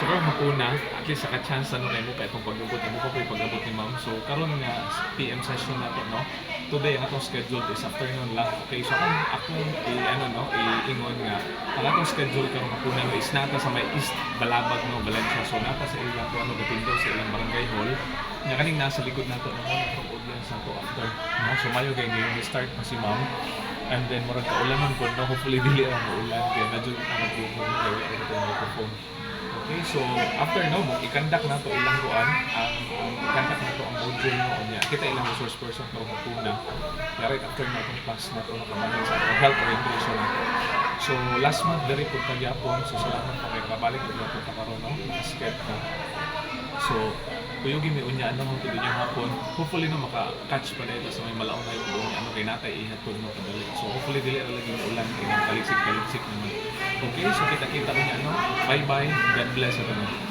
So karon mapuna, at least sa ka-chance ano kay mo kay kung pag-abot mo pa pag abot ni ma'am. So karon nga PM session nato no. Today ang atong schedule is afternoon lang. Okay, so akong ano no, iingon nga ang atong schedule karon mapuna no is nata sa may East Balabag no, Valencia. So nata sa ilang ano gatindo sa ilang barangay hall. Nga kaning nasa likod nato no atong audience nato after no. So mayo kay ngayon start pa si ma'am. And then murag kaulanon po no, hopefully dili ang ulan kaya medyo ang microphone kay microphone. Okay, so after no, i-conduct na to ilang kuan, ang i-conduct na to ang module no, niya. Kita ilang resource person pero mapuna. Kaya right after na itong class na to, nakamanan sa atong health orientation na to. So last month, dari po tagyapon, so salamat pa kay kabalik ko na po karon no, nakasket na. So, kuyugi may unya ano kung tuloy yung hapon. Hopefully no maka-catch pa dito sa may malaon na yung ano kay natay ihatod no kadali. So hopefully dili ra lagi yung ulan kay nang kaliksik naman. Okay, so kita-kita ko niya no. Bye-bye. God bless everyone.